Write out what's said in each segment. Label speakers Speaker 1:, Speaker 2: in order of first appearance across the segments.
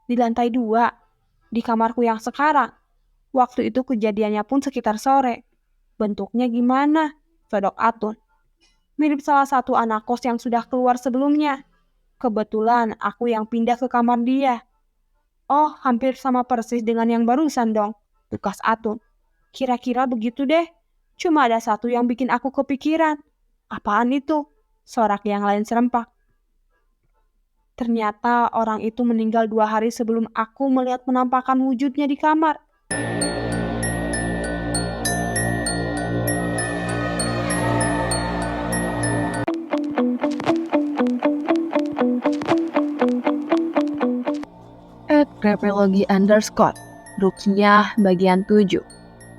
Speaker 1: Di lantai 2, di kamarku yang sekarang. Waktu itu kejadiannya pun sekitar sore. Bentuknya gimana? Sodok Atun. Mirip salah satu anak kos yang sudah keluar sebelumnya. Kebetulan aku yang pindah ke kamar dia. Oh, hampir sama persis dengan yang barusan dong, tukas Atun. Kira-kira begitu deh. Cuma ada satu yang bikin aku kepikiran. Apaan itu? Sorak yang lain serempak. Ternyata orang itu meninggal 2 hari sebelum aku melihat penampakan wujudnya di kamar.
Speaker 2: @krepologi_, Rukiah bagian 7.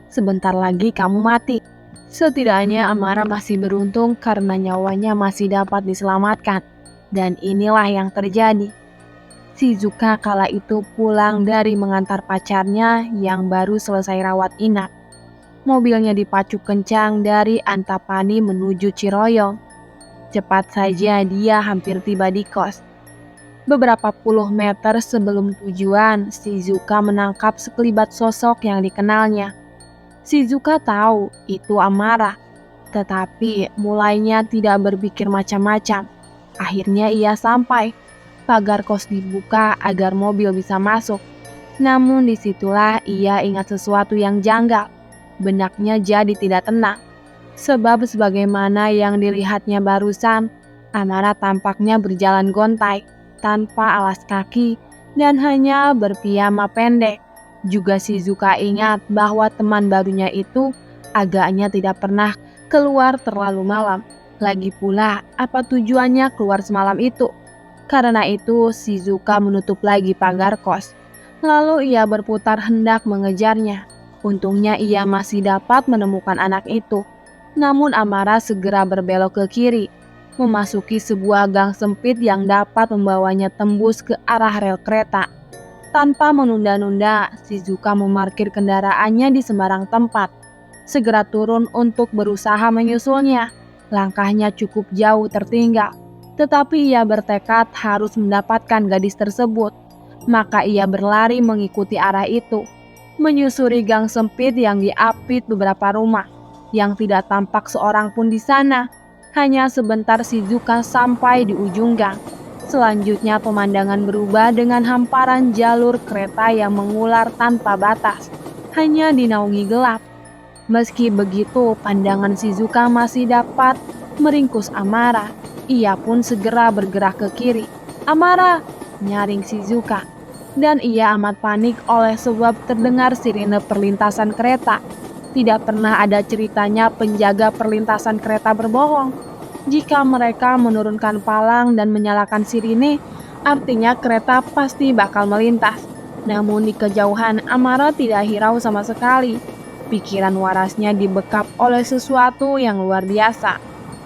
Speaker 2: Sebentar lagi kamu mati. Setidaknya Amara masih beruntung karena nyawanya masih dapat diselamatkan. Dan inilah yang terjadi. Shizuka kala itu pulang dari mengantar pacarnya yang baru selesai rawat inap. Mobilnya dipacu kencang dari Antapani menuju Ciroyong. Cepat saja dia hampir tiba di kos. Beberapa puluh meter sebelum tujuan, Shizuka menangkap sekelibat sosok yang dikenalnya. Shizuka tahu itu Amara, tetapi mulainya tidak berpikir macam-macam. Akhirnya ia sampai. Pagar kos dibuka agar mobil bisa masuk. Namun disitulah ia ingat sesuatu yang janggal. Benaknya jadi tidak tenang. Sebab sebagaimana yang dilihatnya barusan, Amara tampaknya berjalan gontai, tanpa alas kaki, dan hanya berpiyama pendek. Juga Shizuka ingat bahwa teman barunya itu agaknya tidak pernah keluar terlalu malam. Lagi pula, apa tujuannya keluar semalam itu? Karena itu, Shizuka menutup lagi pagar kos. Lalu ia berputar hendak mengejarnya. Untungnya ia masih dapat menemukan anak itu. Namun Amara segera berbelok ke kiri, memasuki sebuah gang sempit yang dapat membawanya tembus ke arah rel kereta. Tanpa menunda-nunda, Shizuka memarkir kendaraannya di sembarang tempat. Segera turun untuk berusaha menyusulnya. Langkahnya cukup jauh tertinggal, tetapi ia bertekad harus mendapatkan gadis tersebut. Maka ia berlari mengikuti arah itu, menyusuri gang sempit yang diapit beberapa rumah, yang tidak tampak seorang pun di sana. Hanya sebentar Shizuka sampai di ujung gang. Selanjutnya pemandangan berubah dengan hamparan jalur kereta yang mengular tanpa batas, hanya dinaungi gelap. Meski begitu, pandangan Shizuka masih dapat meringkus Amara. Ia pun segera bergerak ke kiri. "Amara!" nyaring Shizuka. Dan ia amat panik oleh sebab terdengar sirine perlintasan kereta. Tidak pernah ada ceritanya penjaga perlintasan kereta berbohong. Jika mereka menurunkan palang dan menyalakan sirine, artinya kereta pasti bakal melintas. Namun di kejauhan, Amara tidak hirau sama sekali. Pikiran warasnya dibekap oleh sesuatu yang luar biasa,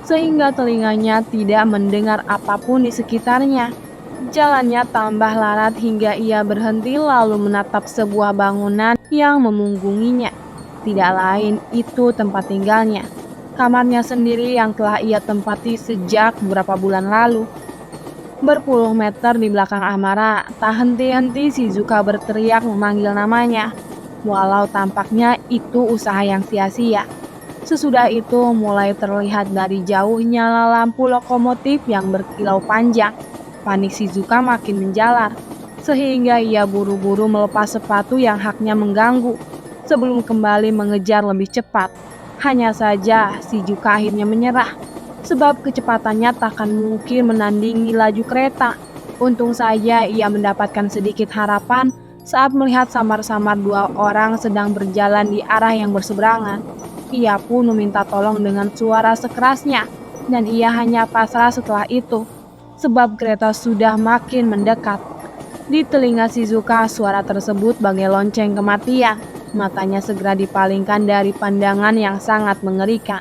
Speaker 2: sehingga telinganya tidak mendengar apapun di sekitarnya. Jalannya tambah larat hingga ia berhenti lalu menatap sebuah bangunan yang memunggunginya. Tidak lain itu tempat tinggalnya, kamarnya sendiri yang telah ia tempati sejak beberapa bulan lalu. Berpuluh meter di belakang Amara, tak henti-henti Shizuka berteriak memanggil namanya. Walau tampaknya itu usaha yang sia-sia. Sesudah itu mulai terlihat dari jauh nyala lampu lokomotif yang berkilau panjang. Panik Shizuka makin menjalar, sehingga ia buru-buru melepas sepatu yang haknya mengganggu, sebelum kembali mengejar lebih cepat. Hanya saja Shizuka akhirnya menyerah, sebab kecepatannya takkan mungkin menandingi laju kereta. Untung saja ia mendapatkan sedikit harapan saat melihat samar-samar dua orang sedang berjalan di arah yang berseberangan. Ia pun meminta tolong dengan suara sekerasnya, dan ia hanya pasrah setelah itu, sebab kereta sudah makin mendekat. Di telinga Shizuka, suara tersebut bagai lonceng kematian. Matanya segera dipalingkan dari pandangan yang sangat mengerikan.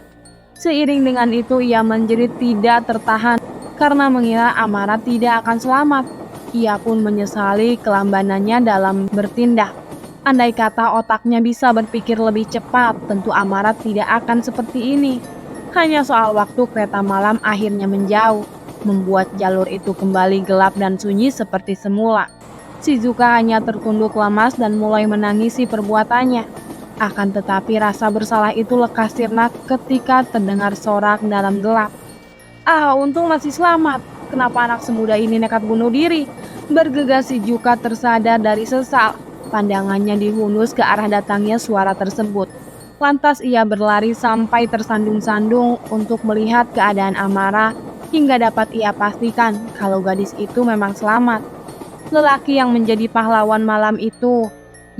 Speaker 2: Seiring dengan itu ia menjerit tidak tertahan karena mengira Amara tidak akan selamat. Ia pun menyesali kelambanannya dalam bertindak. Andai kata otaknya bisa berpikir lebih cepat, tentu Amara tidak akan seperti ini. Hanya soal waktu kereta malam akhirnya menjauh, membuat jalur itu kembali gelap dan sunyi seperti semula. Shizuka hanya tertunduk lemas dan mulai menangisi perbuatannya. Akan tetapi rasa bersalah itu lekas sirna ketika terdengar sorak dalam gelap. "Ah, untung masih selamat. Kenapa anak semuda ini nekat bunuh diri?" Bergegas Shizuka tersadar dari sesal. Pandangannya dihunus ke arah datangnya suara tersebut. Lantas ia berlari sampai tersandung-sandung untuk melihat keadaan Amara hingga dapat ia pastikan kalau gadis itu memang selamat. Lelaki yang menjadi pahlawan malam itu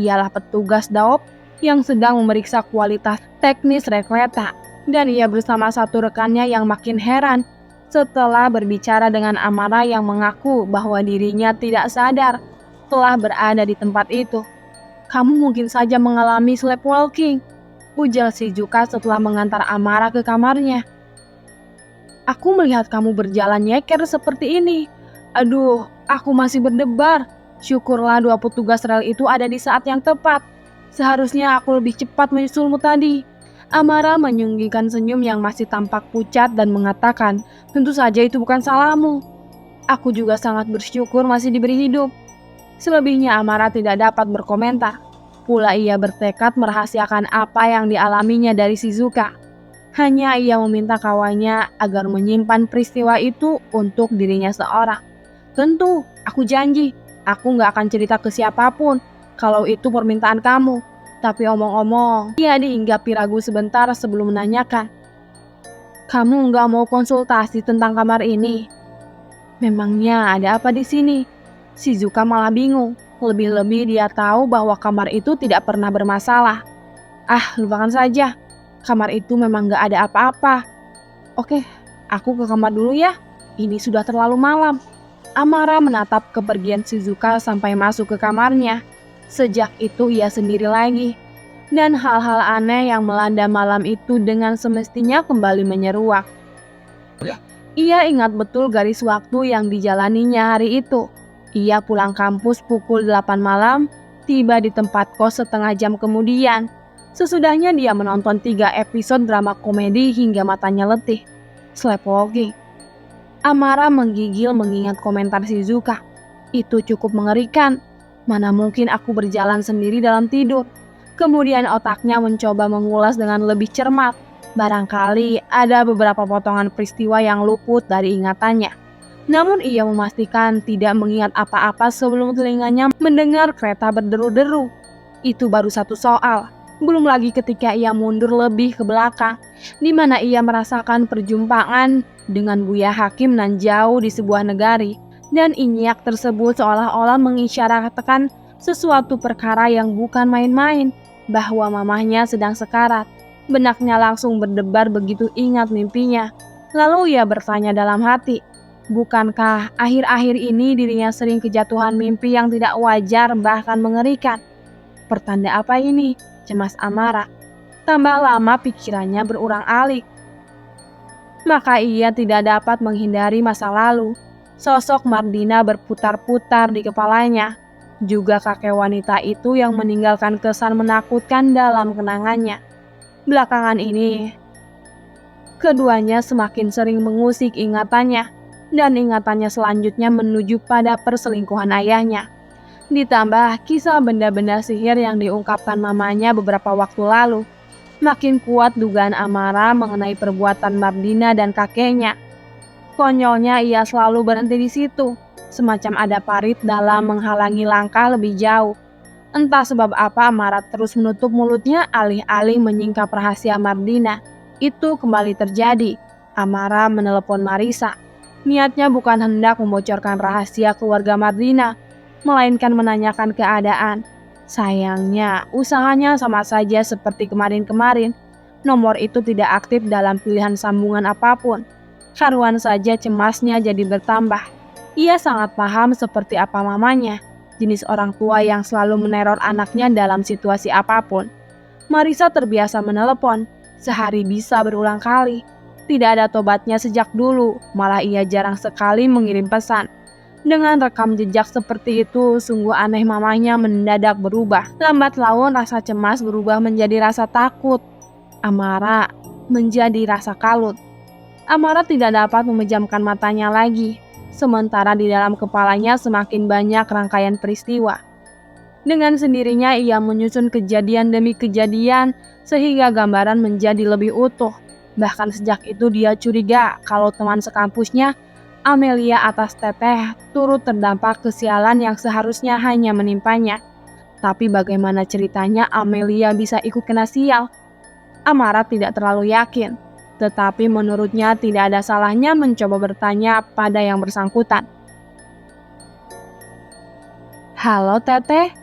Speaker 2: ialah petugas Daop yang sedang memeriksa kualitas teknis rek kereta, dan ia bersama satu rekannya yang makin heran setelah berbicara dengan Amara yang mengaku bahwa dirinya tidak sadar telah berada di tempat itu. "Kamu mungkin saja mengalami sleepwalking," ujar Shizuka setelah mengantar Amara ke kamarnya. "Aku melihat kamu berjalan nyeker seperti ini. Aduh, aku masih berdebar. Syukurlah 2 petugas rel itu ada di saat yang tepat. Seharusnya aku lebih cepat menyusulmu tadi." Amara menyunggingkan senyum yang masih tampak pucat dan mengatakan, "Tentu saja itu bukan salahmu. Aku juga sangat bersyukur masih diberi hidup." Selebihnya Amara tidak dapat berkomentar. Pula ia bertekad merahasiakan apa yang dialaminya dari Shizuka. Hanya ia meminta kawannya agar menyimpan peristiwa itu untuk dirinya seorang. "Tentu, aku janji, aku gak akan cerita ke siapapun kalau itu permintaan kamu." Tapi omong-omong, ia dihinggapi ragu sebentar sebelum menanyakan, "Kamu gak mau konsultasi tentang kamar ini? Memangnya ada apa di sini?" Shizuka malah bingung. Lebih-lebih dia tahu bahwa kamar itu tidak pernah bermasalah. "Ah, lupakan saja. Kamar itu memang gak ada apa-apa. Oke, aku ke kamar dulu ya. Ini sudah terlalu malam." Amara menatap kepergian Shizuka sampai masuk ke kamarnya. Sejak itu ia sendiri lagi. Dan hal-hal aneh yang melanda malam itu dengan semestinya kembali menyeruak. Ia ingat betul garis waktu yang dijalaninya hari itu. Ia pulang kampus pukul 8 malam, tiba di tempat kos setengah jam kemudian. Sesudahnya dia menonton 3 episode drama komedi hingga matanya letih. Sleepwalking. Amara menggigil mengingat komentar Shizuka. Itu cukup mengerikan. Mana mungkin aku berjalan sendiri dalam tidur. Kemudian otaknya mencoba mengulas dengan lebih cermat. Barangkali ada beberapa potongan peristiwa yang luput dari ingatannya. Namun ia memastikan tidak mengingat apa-apa sebelum telinganya mendengar kereta berderu-deru. Itu baru satu soal. Belum lagi ketika ia mundur lebih ke belakang, di mana ia merasakan perjumpaan dengan Buya Hakim nan jauh di sebuah negari. Dan inyak tersebut seolah-olah mengisyaratkan sesuatu perkara yang bukan main-main, bahwa mamahnya sedang sekarat. Benaknya langsung berdebar begitu ingat mimpinya. Lalu ia bertanya dalam hati, bukankah akhir-akhir ini dirinya sering kejatuhan mimpi yang tidak wajar bahkan mengerikan? Pertanda apa ini? Cemas Amara. Tambah lama pikirannya berulang-alik. Maka ia tidak dapat menghindari masa lalu. Sosok Mardina berputar-putar di kepalanya. Juga kakek wanita itu yang meninggalkan kesan menakutkan dalam kenangannya. Belakangan ini, keduanya semakin sering mengusik ingatannya. Dan ingatannya selanjutnya menuju pada perselingkuhan ayahnya. Ditambah kisah benda-benda sihir yang diungkapkan mamanya beberapa waktu lalu. Makin kuat dugaan Amara mengenai perbuatan Mardina dan kakeknya. Konyolnya ia selalu berhenti di situ, semacam ada parit dalam menghalangi langkah lebih jauh. Entah sebab apa Amara terus menutup mulutnya alih-alih menyingkap rahasia Mardina. Itu kembali terjadi. Amara menelepon Marisa. Niatnya bukan hendak membocorkan rahasia keluarga Mardina, melainkan menanyakan keadaan. Sayangnya, usahanya sama saja seperti kemarin-kemarin. Nomor itu tidak aktif dalam pilihan sambungan apapun. Karuan saja cemasnya jadi bertambah. Ia sangat paham seperti apa mamanya, jenis orang tua yang selalu meneror anaknya dalam situasi apapun. Marisa terbiasa menelepon, sehari bisa berulang kali. Tidak ada tobatnya sejak dulu, malah ia jarang sekali mengirim pesan. Dengan rekam jejak seperti itu, sungguh aneh mamanya mendadak berubah. Lambat laun rasa cemas berubah menjadi rasa takut. Amara menjadi rasa kalut. Amara tidak dapat memejamkan matanya lagi.
Speaker 1: sementara di dalam kepalanya semakin banyak rangkaian peristiwa. Dengan sendirinya ia menyusun kejadian demi kejadian sehingga gambaran menjadi lebih utuh. Bahkan sejak itu dia curiga kalau teman sekampusnya, Amelia atas Teteh, turut terdampak kesialan yang seharusnya hanya menimpanya. Tapi bagaimana ceritanya Amelia bisa ikut kena sial? Amara tidak terlalu yakin, tetapi menurutnya tidak ada salahnya mencoba bertanya pada yang bersangkutan. "Halo Teteh,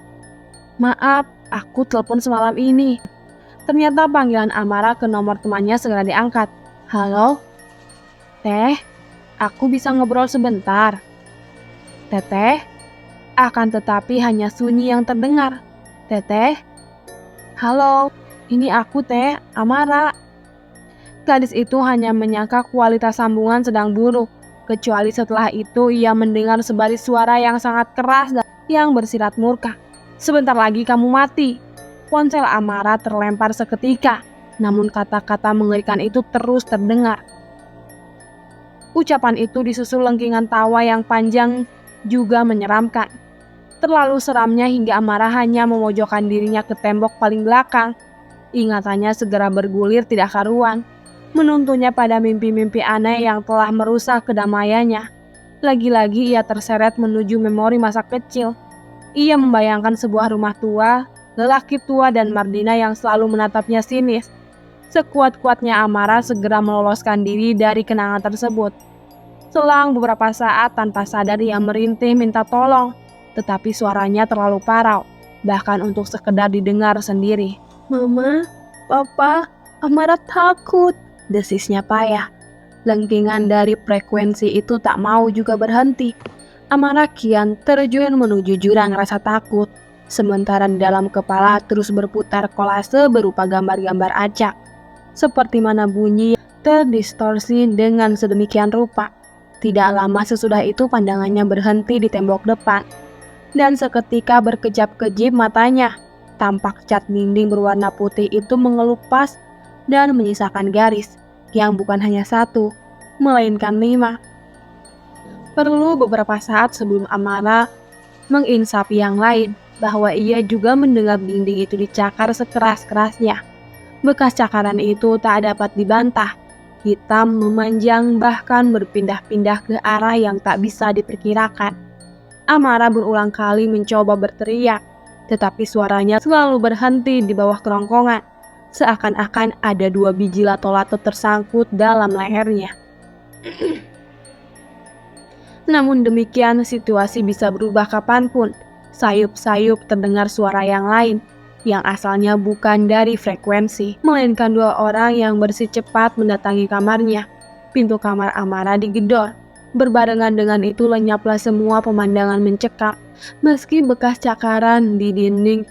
Speaker 1: maaf, aku telepon semalam ini." Ternyata panggilan Amara ke nomor temannya segera diangkat. "Halo, Teh, aku bisa ngobrol sebentar?" "Teteh," akan tetapi hanya sunyi yang terdengar. "Teteh, halo, ini aku Teh, Amara." Gadis itu hanya menyangka kualitas sambungan sedang buruk, kecuali setelah itu ia mendengar sebaris suara yang sangat keras dan yang bersirat murka. "Sebentar lagi kamu mati." Ponsel Amara terlempar seketika, namun kata-kata mengerikan itu terus terdengar. Ucapan itu disusul lengkingan tawa yang panjang juga menyeramkan. Terlalu seramnya hingga Amara hanya memojokkan dirinya ke tembok paling belakang. Ingatannya segera bergulir tidak karuan, menuntunnya pada mimpi-mimpi aneh yang telah merusak kedamaiannya. Lagi-lagi ia terseret menuju memori masa kecil. Ia membayangkan sebuah rumah tua, lelaki tua dan Mardina yang selalu menatapnya sinis. Sekuat-kuatnya Amara segera meloloskan diri dari kenangan tersebut. Selang beberapa saat tanpa sadar ia merintih minta tolong, tetapi suaranya terlalu parau, bahkan untuk sekedar didengar sendiri. "Mama, Papa, Amara takut," desisnya payah. Lengkingan dari frekuensi itu tak mau juga berhenti. Amara kian terjun menuju jurang rasa takut, sementara di dalam kepala terus berputar kolase berupa gambar-gambar acak, seperti mana bunyi terdistorsi dengan sedemikian rupa. Tidak lama sesudah itu pandangannya berhenti di tembok depan, dan seketika berkejap-kejip matanya. Tampak cat dinding berwarna putih itu mengelupas dan menyisakan garis, yang bukan hanya satu, melainkan 5. Perlu beberapa saat sebelum Amara menginsapi yang lain, bahwa ia juga mendengar dinding itu dicakar sekeras-kerasnya. Bekas cakaran itu tak dapat dibantah, hitam memanjang bahkan berpindah-pindah ke arah yang tak bisa diperkirakan. Amara berulang kali mencoba berteriak, tetapi suaranya selalu berhenti di bawah kerongkongan, seakan-akan ada 2 biji lato-lato tersangkut dalam lehernya. Namun demikian, situasi bisa berubah kapanpun. Sayup-sayup terdengar suara yang lain, yang asalnya bukan dari frekuensi, melainkan 2 orang yang bersecepat mendatangi kamarnya. Pintu kamar Amara digedor. Berbarengan dengan itu lenyaplah semua pemandangan mencekam. Meski bekas cakaran di dinding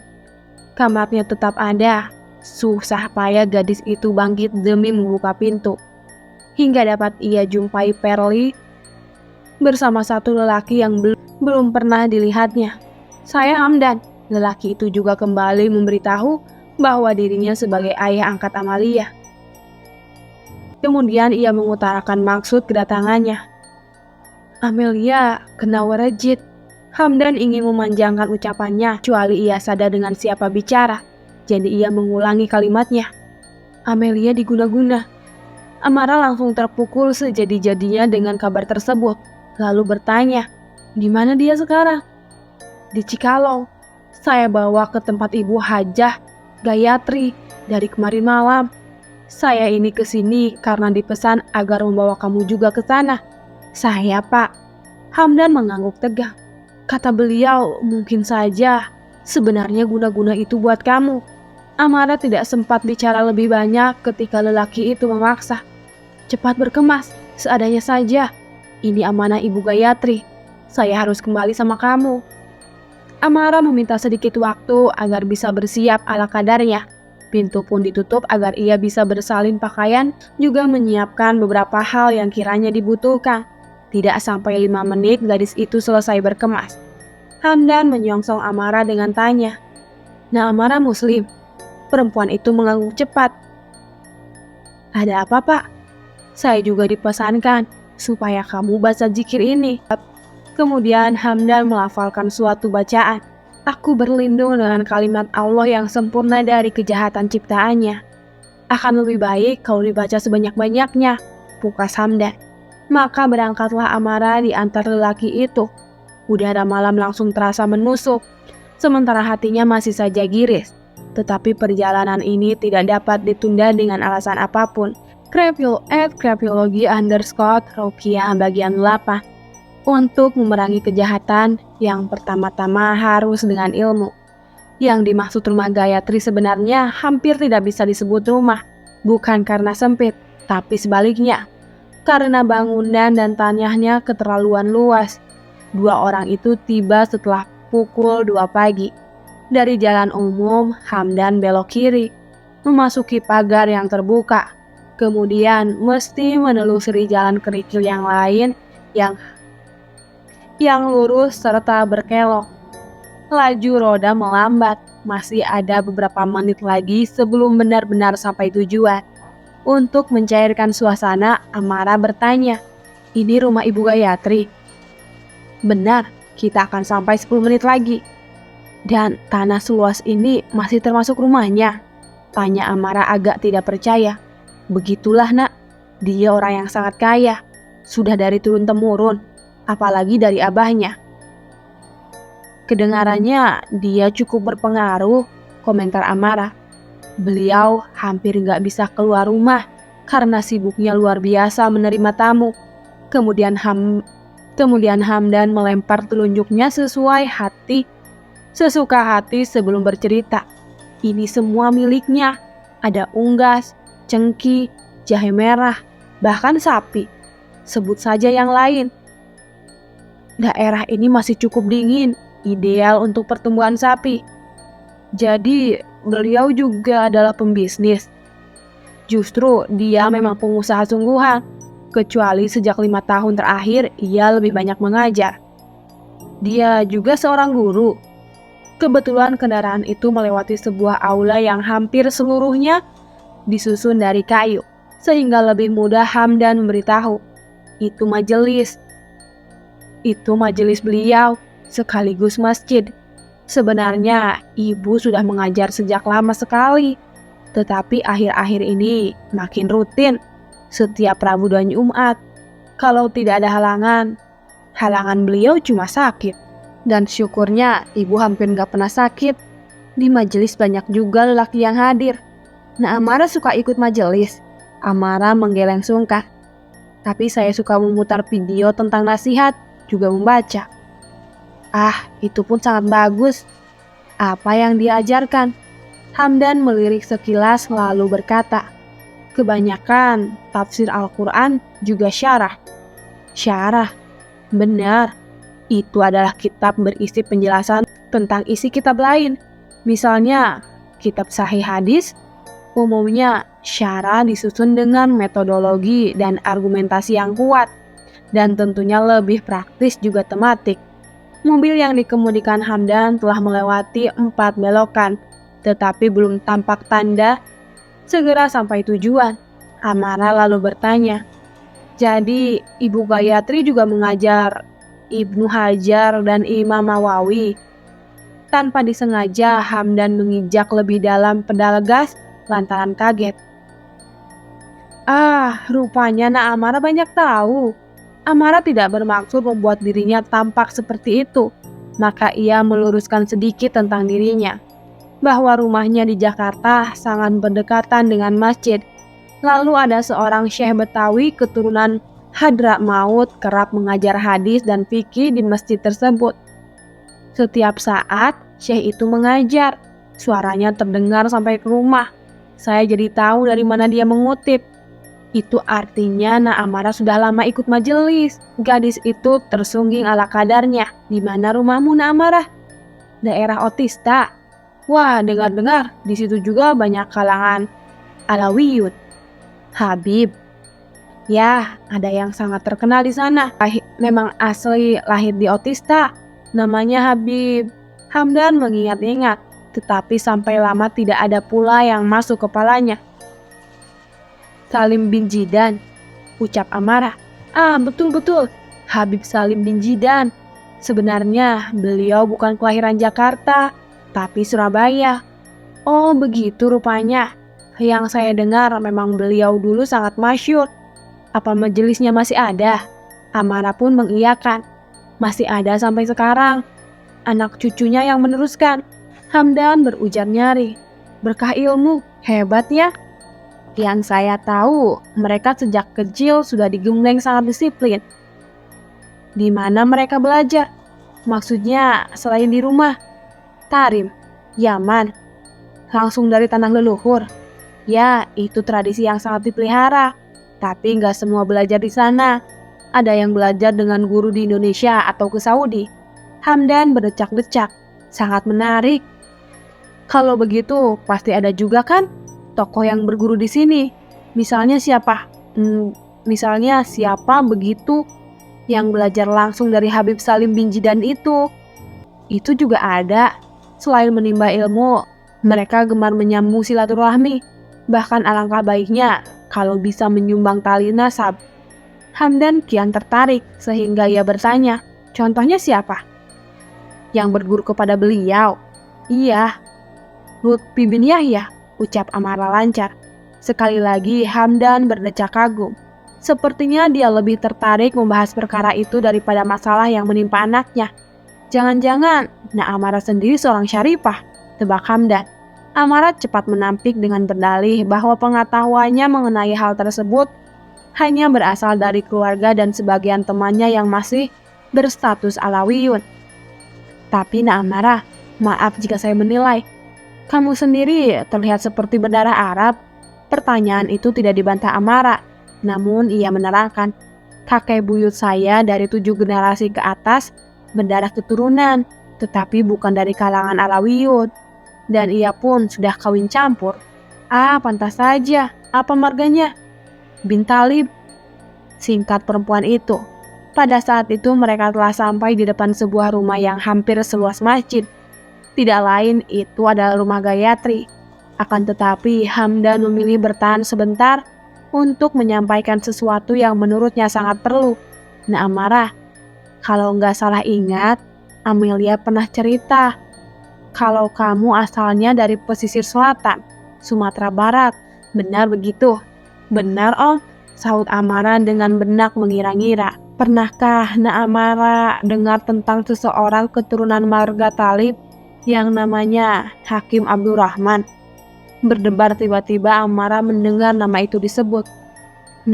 Speaker 1: kamarnya tetap ada, susah payah gadis itu bangkit demi membuka pintu. Hingga dapat ia jumpai Perli bersama satu lelaki yang belum pernah dilihatnya. "Saya Hamdan." Lelaki itu juga kembali memberitahu bahwa dirinya sebagai ayah angkat Amalia. Kemudian ia mengutarakan maksud kedatangannya. "Amelia kena werejit." Hamdan ingin memanjangkan ucapannya, kecuali ia sadar dengan siapa bicara. Jadi ia mengulangi kalimatnya. "Amelia diguna-guna." Amara langsung terpukul sejadi-jadinya dengan kabar tersebut, lalu bertanya, "Di mana dia sekarang?" "Di Cikalong. Saya bawa ke tempat Ibu Hajah Gayatri dari kemarin malam. Saya ini ke sini karena dipesan agar membawa kamu juga ke sana." "Saya, Pak." Hamdan mengangguk tegang. Kata beliau, "Mungkin saja. Sebenarnya guna-guna itu buat kamu." Amara tidak sempat bicara lebih banyak ketika lelaki itu memaksa. "Cepat berkemas, seadanya saja. Ini amanah Ibu Gayatri. Saya harus kembali sama kamu." Amara meminta sedikit waktu agar bisa bersiap ala kadarnya. Pintu pun ditutup agar ia bisa bersalin pakaian, juga menyiapkan beberapa hal yang kiranya dibutuhkan. Tidak sampai 5 menit gadis itu selesai berkemas. Hamdan menyongsong Amara dengan tanya, "Nah, Amara Muslim?" Perempuan itu mengangguk cepat. "Ada apa, Pak?" "Saya juga dipesankan.
Speaker 2: supaya kamu baca zikir ini. Kemudian Hamdan melafalkan suatu bacaan. Aku berlindung dengan kalimat Allah yang sempurna dari kejahatan ciptaannya. Akan lebih baik kalau dibaca sebanyak-banyaknya, pukas Hamdan. Maka berangkatlah Amara di antara lelaki itu. Udara malam langsung terasa menusuk, sementara hatinya masih saja giris. Tetapi perjalanan ini tidak dapat ditunda dengan alasan apapun. @krapyologi_Rokia bagian 8. Untuk memerangi kejahatan, yang pertama-tama harus dengan ilmu. Yang dimaksud rumah Gayatri sebenarnya hampir tidak bisa disebut rumah. Bukan karena sempit, tapi sebaliknya. Karena bangunan dan tanahnya keterlaluan luas. Dua orang itu tiba setelah pukul 2 pagi. Dari jalan umum, Hamdan belok kiri, memasuki pagar yang terbuka. Kemudian mesti menelusuri jalan kerikil yang lain yang lurus serta berkelok. Laju roda melambat, masih ada beberapa menit lagi sebelum benar-benar sampai tujuan. Untuk mencairkan suasana, Amara bertanya, "Ini rumah Ibu Gayatri?" "Benar, kita akan sampai 10 menit lagi." "Dan tanah seluas ini masih termasuk rumahnya?" tanya Amara agak tidak percaya. "Begitulah nak, dia orang yang sangat kaya, sudah dari turun-temurun, apalagi dari abahnya." "Kedengarannya dia cukup berpengaruh," komentar Amara. "Beliau hampir nggak bisa keluar rumah karena sibuknya luar biasa menerima tamu." Kemudian Hamdan melempar telunjuknya sesuka hati sebelum bercerita. Ini semua miliknya. Ada unggas, cengki, jahe merah, bahkan sapi. Sebut saja yang lain. Daerah ini masih cukup dingin, ideal untuk pertumbuhan sapi. Jadi beliau juga adalah pembisnis. Justru dia memang pengusaha sungguhan. Kecuali sejak 5 tahun terakhir ia lebih banyak mengajar. Dia juga seorang guru. Kebetulan kendaraan itu melewati sebuah aula yang hampir seluruhnya disusun dari kayu, sehingga lebih mudah Hamdan memberitahu. Itu majelis beliau, sekaligus masjid. Sebenarnya ibu sudah mengajar sejak lama sekali, tetapi akhir-akhir ini makin rutin, setiap Rabu dan Jumat. Kalau tidak ada halangan beliau cuma sakit. Dan syukurnya ibu hampir gak pernah sakit. Di majelis banyak juga lelaki yang hadir. Nah, Amara suka ikut majelis. Amara menggeleng sungkan. Tapi saya suka memutar video tentang nasihat, juga membaca. Ah, itu pun sangat bagus. Apa yang diajarkan? Hamdan melirik sekilas lalu berkata, "Kebanyakan tafsir Al-Quran juga syarah." "Syarah?" "Benar. Itu adalah kitab berisi penjelasan tentang isi kitab lain. Misalnya, kitab Sahih Hadis, umumnya syarah disusun dengan metodologi dan argumentasi yang kuat, dan tentunya lebih praktis juga tematik." Mobil yang dikemudikan Hamdan telah melewati 4 belokan, tetapi belum tampak tanda segera sampai tujuan. Amara lalu bertanya, "Jadi Ibu Gayatri juga mengajar Ibnu Hajar dan Imam Nawawi?" Tanpa disengaja Hamdan menginjak lebih dalam pedal gas lantaran kaget. Rupanya Nak Amara banyak tahu. Amara tidak bermaksud membuat dirinya tampak seperti itu. Maka ia meluruskan sedikit tentang dirinya, bahwa rumahnya di Jakarta sangat berdekatan dengan masjid. Lalu ada seorang syekh Betawi keturunan Hadramaut kerap mengajar hadis dan fikih di masjid tersebut. Setiap saat syekh itu mengajar, suaranya terdengar sampai ke rumah. Saya jadi tahu dari mana dia mengutip. Itu artinya Nak Amara sudah lama ikut majelis. Gadis itu tersungging ala kadarnya. "Di mana rumahmu, Nak Amara?" "Daerah Otista." "Wah, dengar-dengar di situ juga banyak kalangan Alawiyun." "Habib." "Ya, ada yang sangat terkenal di sana. Memang asli lahir di Otista. Namanya Habib." Hamdan mengingat-ingat, tetapi sampai lama tidak ada pula yang masuk kepalanya. "Salim bin Jidan," ucap Amara. Betul-betul. Habib Salim bin Jidan. Sebenarnya beliau bukan kelahiran Jakarta, tapi Surabaya. Oh, begitu rupanya. Yang saya dengar memang beliau dulu sangat masyhur. Apa majelisnya masih ada? Amara pun mengiyakan. Masih ada sampai sekarang. Anak cucunya yang meneruskan. Hamdan berujar nyari. Berkah ilmu, hebatnya. Yang saya tahu, mereka sejak kecil sudah digembleng sangat disiplin. Di mana mereka belajar? Maksudnya selain di rumah? Tarim, Yaman, langsung dari tanah leluhur. Ya, itu tradisi yang sangat dipelihara. Tapi nggak semua belajar di sana. Ada yang belajar dengan guru di Indonesia atau ke Saudi. Hamdan berdecak-decak. Sangat menarik. Kalau begitu, pasti ada juga kan tokoh yang berguru di sini. Misalnya siapa? Misalnya siapa begitu yang belajar langsung dari Habib Salim bin Jidan itu? Itu juga ada. Selain menimba ilmu, mereka gemar menyambung silaturahmi. Bahkan alangkah baiknya kalau bisa menyumbang tali nasab. Hamdan kian tertarik sehingga ia bertanya, contohnya siapa? Yang berguru kepada beliau? Iya, Lutfi bin Yahya, ucap Amara lancar. Sekali lagi Hamdan berdecak kagum. Sepertinya dia lebih tertarik membahas perkara itu daripada masalah yang menimpa anaknya. Jangan-jangan Amara sendiri seorang syarifah, tebak Hamdan. Amara cepat menampik dengan berdalih bahwa pengetahuannya mengenai hal tersebut hanya berasal dari keluarga dan sebagian temannya yang masih berstatus Alawiyun. Tapi Amara, maaf jika saya menilai, kamu sendiri terlihat seperti berdarah Arab. Pertanyaan itu tidak dibantah Amara, namun ia menerangkan, kakek buyut saya dari 7 generasi ke atas berdarah keturunan, tetapi bukan dari kalangan Alawiyun. Dan ia pun sudah kawin campur. Pantas saja. Apa marganya? Bin Talib, singkat perempuan itu. Pada saat itu mereka telah sampai di depan sebuah rumah yang hampir seluas masjid. Tidak lain itu adalah rumah Gayatri. Akan tetapi Hamdan memilih bertahan sebentar untuk menyampaikan sesuatu yang menurutnya sangat perlu. Amara, kalau nggak salah ingat, Amelia pernah cerita kalau kamu asalnya dari pesisir selatan, Sumatera Barat. Benar begitu? Benar, Om, sahut Amara dengan benak mengira-ngira. Pernahkah Amara dengar tentang seseorang keturunan marga Talib yang namanya Hakim Abdurrahman? Berdebar tiba-tiba Amara mendengar nama itu disebut.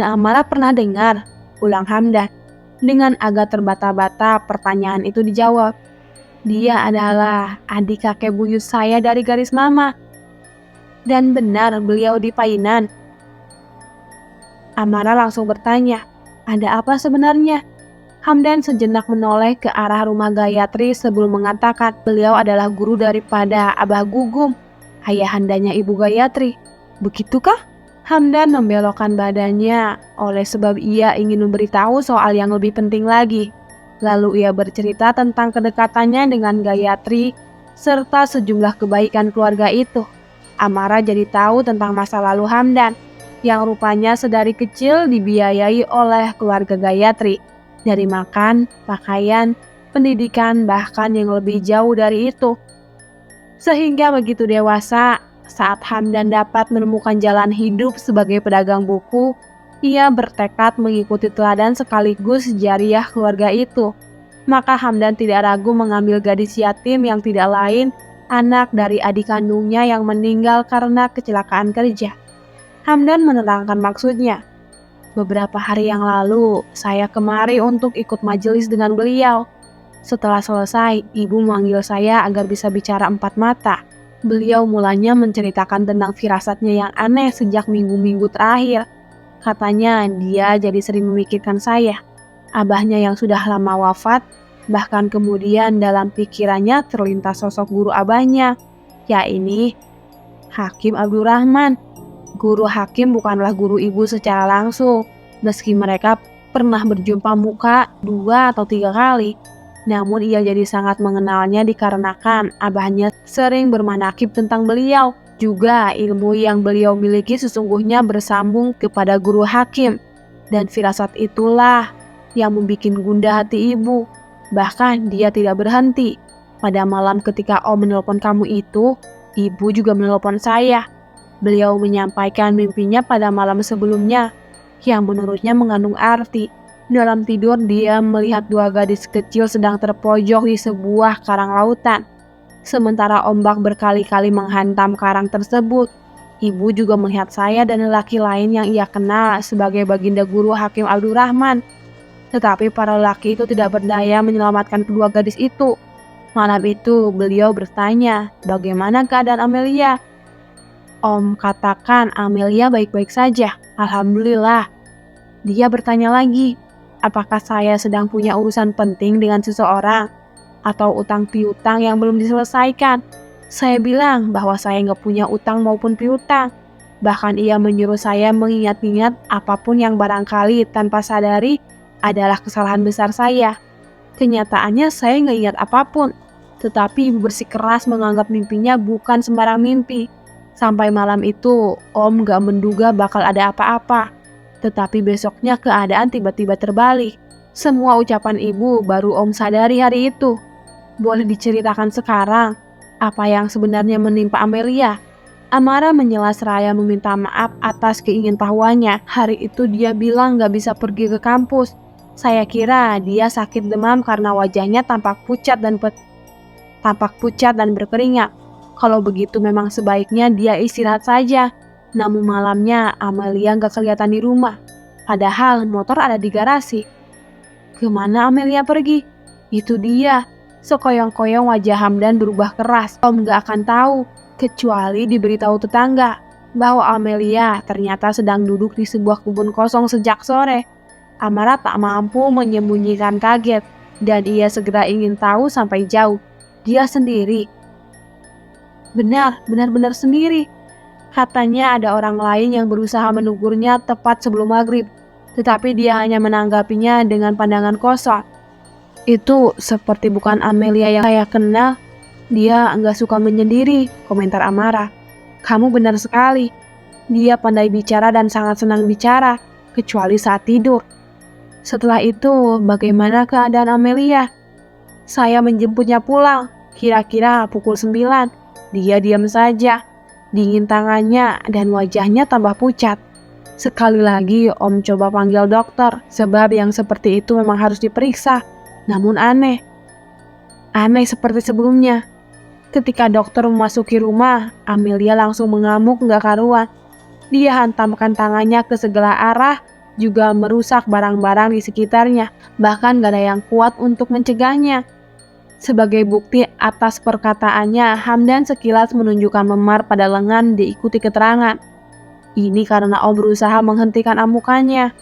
Speaker 2: Amara pernah dengar, ulang Hamdan. Dengan agak terbata-bata pertanyaan itu dijawab. Dia adalah adik kakek buyut saya dari garis mama. Dan benar beliau di Painan. Amara langsung bertanya, ada apa sebenarnya? Hamdan sejenak menoleh ke arah rumah Gayatri sebelum mengatakan beliau adalah guru daripada Abah Gugum, ayahandanya Ibu Gayatri. Begitukah? Hamdan membelokkan badannya oleh sebab ia ingin memberitahu soal yang lebih penting lagi. Lalu ia bercerita tentang kedekatannya dengan Gayatri serta sejumlah kebaikan keluarga itu. Amara jadi tahu tentang masa lalu Hamdan yang rupanya sedari kecil dibiayai oleh keluarga Gayatri. Dari makan, pakaian, pendidikan, bahkan yang lebih jauh dari itu. Sehingga begitu dewasa, saat Hamdan dapat menemukan jalan hidup sebagai pedagang buku, ia bertekad mengikuti teladan sekaligus jariah keluarga itu. Maka Hamdan tidak ragu mengambil gadis yatim yang tidak lain anak dari adik kandungnya yang meninggal karena kecelakaan kerja. Hamdan menerangkan maksudnya. Beberapa hari yang lalu, saya kemari untuk ikut majelis dengan beliau. Setelah selesai, ibu memanggil saya agar bisa bicara empat mata. Beliau mulanya menceritakan tentang firasatnya yang aneh sejak minggu-minggu terakhir. Katanya dia jadi sering memikirkan saya, abahnya yang sudah lama wafat, bahkan kemudian dalam pikirannya terlintas sosok guru abahnya, yakni Hakim Abdurrahman. Guru Hakim bukanlah guru ibu secara langsung, meski mereka pernah berjumpa muka 2 atau 3 kali. Namun ia jadi sangat mengenalnya dikarenakan abahnya sering bermanakib tentang beliau. Juga ilmu yang beliau miliki sesungguhnya bersambung kepada guru Hakim. Dan firasat itulah yang membuat gundah hati ibu. Bahkan dia tidak berhenti. Pada malam ketika Om menelpon kamu itu, ibu juga menelpon saya. Beliau menyampaikan mimpinya pada malam sebelumnya, yang menurutnya mengandung arti. Dalam tidur dia melihat dua gadis kecil sedang terpojok di sebuah karang lautan. Sementara ombak berkali-kali menghantam karang tersebut. Ibu juga melihat saya dan lelaki lain yang ia kenal sebagai baginda guru Hakim Abdurrahman. Tetapi para lelaki itu tidak berdaya menyelamatkan kedua gadis itu. Malam itu beliau bertanya, bagaimana keadaan Amelia? Om katakan Amelia baik-baik saja, alhamdulillah. Dia bertanya lagi, apakah saya sedang punya urusan penting dengan seseorang? Atau utang piutang yang belum diselesaikan? Saya bilang bahwa saya nggak punya utang maupun piutang. Bahkan ia menyuruh saya mengingat-ingat apapun yang barangkali tanpa sadari adalah kesalahan besar saya. Kenyataannya saya nggak ingat apapun. Tetapi ibu bersikeras menganggap mimpinya bukan sembarang mimpi. Sampai malam itu, Om nggak menduga bakal ada apa-apa. Tetapi besoknya keadaan tiba-tiba terbalik. Semua ucapan ibu baru Om sadari hari itu. Boleh diceritakan sekarang apa yang sebenarnya menimpa Amelia? Amara menyela seraya meminta maaf atas keingintahuannya. Hari itu dia bilang gak bisa pergi ke kampus. Saya kira dia sakit demam karena wajahnya tampak pucat dan berkeringat. Kalau begitu memang sebaiknya dia istirahat saja. Namun malamnya Amelia gak kelihatan di rumah. Padahal motor ada di garasi. Kemana Amelia pergi? Itu dia. Sekoyong-koyong wajah Hamdan berubah keras. Om gak akan tahu, kecuali diberitahu tetangga, bahwa Amelia ternyata sedang duduk di sebuah kebun kosong sejak sore. Amara tak mampu menyembunyikan kaget, dan ia segera ingin tahu sampai jauh. Dia sendiri. Benar-benar sendiri. Katanya ada orang lain yang berusaha menegurnya tepat sebelum maghrib, tetapi dia hanya menanggapinya dengan pandangan kosong. Itu seperti bukan Amelia yang saya kenal. Dia nggak suka menyendiri, komentar Amara. Kamu benar sekali. Dia pandai bicara dan sangat senang bicara, kecuali saat tidur. Setelah itu, bagaimana keadaan Amelia? Saya menjemputnya pulang, kira-kira pukul 9. Dia diam saja, dingin tangannya dan wajahnya tambah pucat. Sekali lagi Om coba panggil dokter, sebab yang seperti itu memang harus diperiksa. Namun aneh seperti sebelumnya. Ketika dokter memasuki rumah, Amelia langsung mengamuk gak karuan. Dia hantamkan tangannya ke segala arah, juga merusak barang-barang di sekitarnya. Bahkan gak ada yang kuat untuk mencegahnya. Sebagai bukti atas perkataannya, Hamdan sekilas menunjukkan memar pada lengan diikuti keterangan. Ini karena Om berusaha menghentikan amukannya.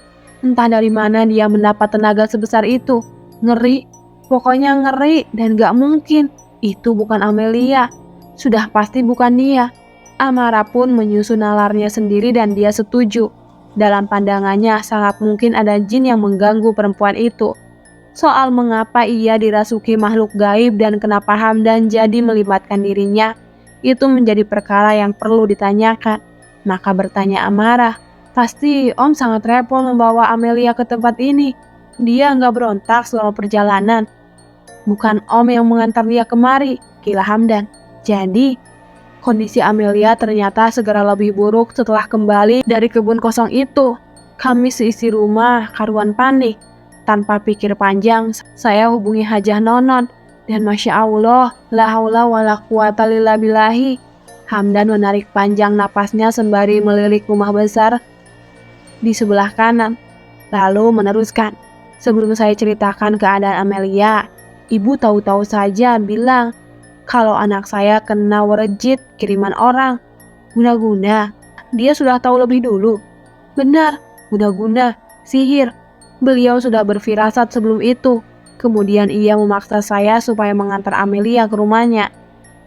Speaker 2: Entah dari mana dia mendapat tenaga sebesar itu. Ngeri, pokoknya ngeri dan gak mungkin. Itu bukan Amelia, sudah pasti bukan dia. Amara pun menyusun nalarnya sendiri dan dia setuju. Dalam pandangannya sangat mungkin ada jin yang mengganggu perempuan itu. Soal mengapa ia dirasuki makhluk gaib dan kenapa Hamdan jadi melibatkan dirinya, itu menjadi perkara yang perlu ditanyakan. Maka bertanya Amara, pasti Om sangat repot membawa Amelia ke tempat ini. Dia nggak berontak selama perjalanan. Bukan Om yang mengantar dia kemari, kila Hamdan. Jadi, kondisi Amelia ternyata segera lebih buruk setelah kembali dari kebun kosong itu. Kami seisi rumah karuan panik. Tanpa pikir panjang, saya hubungi Hajah Nonon. Dan Masya Allah, la haula wa la quwata illa billahi. Hamdan menarik panjang napasnya sembari melirik rumah besar di sebelah kanan. Lalu meneruskan, sebelum saya ceritakan keadaan Amelia, ibu tahu-tahu saja bilang kalau anak saya kena werejit kiriman orang. Guna-guna, dia sudah tahu lebih dulu. Benar, guna-guna, sihir. Beliau sudah berfirasat sebelum itu. Kemudian ia memaksa saya supaya mengantar Amelia ke rumahnya.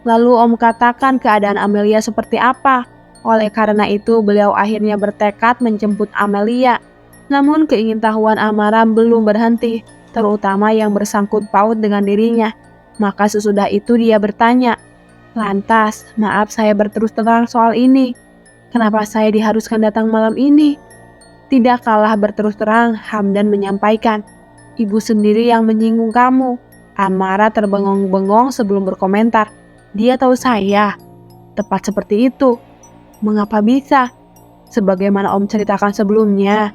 Speaker 2: Lalu Om katakan keadaan Amelia seperti apa. Oleh karena itu beliau akhirnya bertekad menjemput Amelia. Namun keingintahuan Amara belum berhenti, terutama yang bersangkut paut dengan dirinya. Maka sesudah itu dia bertanya, lantas, maaf saya berterus terang soal ini. Kenapa saya diharuskan datang malam ini? Tidak kalah berterus terang, Hamdan menyampaikan, "Ibu sendiri yang menyinggung kamu." Amara terbengong-bengong sebelum berkomentar. "Dia tahu saya." "Tepat seperti itu." "Mengapa bisa?" "Sebagaimana Om ceritakan sebelumnya,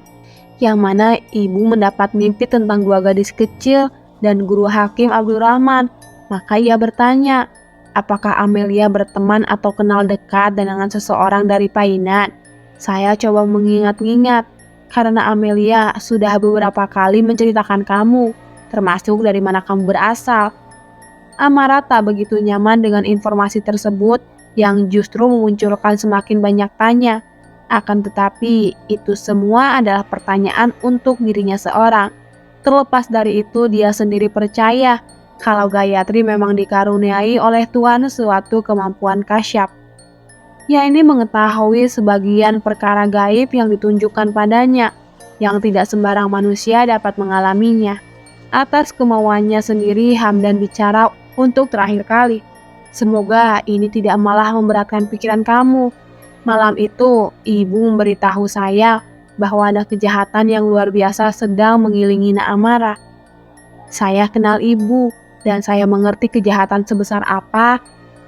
Speaker 2: yang mana ibu mendapat mimpi tentang dua gadis kecil dan guru Hakim Abdurrahman. Maka ia bertanya, apakah Amelia berteman atau kenal dekat dengan seseorang dari Painan. Saya coba mengingat-ingat, karena Amelia sudah beberapa kali menceritakan kamu, termasuk dari mana kamu berasal." Amara tak begitu nyaman dengan informasi tersebut yang justru memunculkan semakin banyak tanya. Akan tetapi, itu semua adalah pertanyaan untuk dirinya seorang. Terlepas dari itu, dia sendiri percaya kalau Gayatri memang dikaruniai oleh Tuhan suatu kemampuan kasyaf. Ia ini mengetahui sebagian perkara gaib yang ditunjukkan padanya, yang tidak sembarang manusia dapat mengalaminya. Atas kemauannya sendiri, Hamdan bicara untuk terakhir kali. "Semoga ini tidak malah memberatkan pikiran kamu. Malam itu, ibu memberitahu saya bahwa ada kejahatan yang luar biasa sedang mengilingi Nak Amara. Saya kenal ibu, dan saya mengerti kejahatan sebesar apa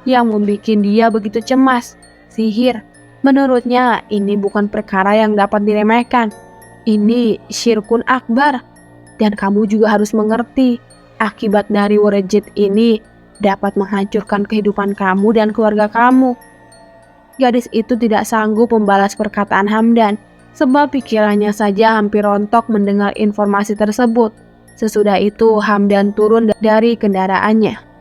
Speaker 2: yang membuat dia begitu cemas. Sihir. Menurutnya, ini bukan perkara yang dapat diremehkan. Ini syirkun akbar. Dan kamu juga harus mengerti, akibat dari werejit ini dapat menghancurkan kehidupan kamu dan keluarga kamu." Gadis itu tidak sanggup membalas perkataan Hamdan, sebab pikirannya saja hampir rontok mendengar informasi tersebut. Sesudah itu Hamdan turun dari kendaraannya.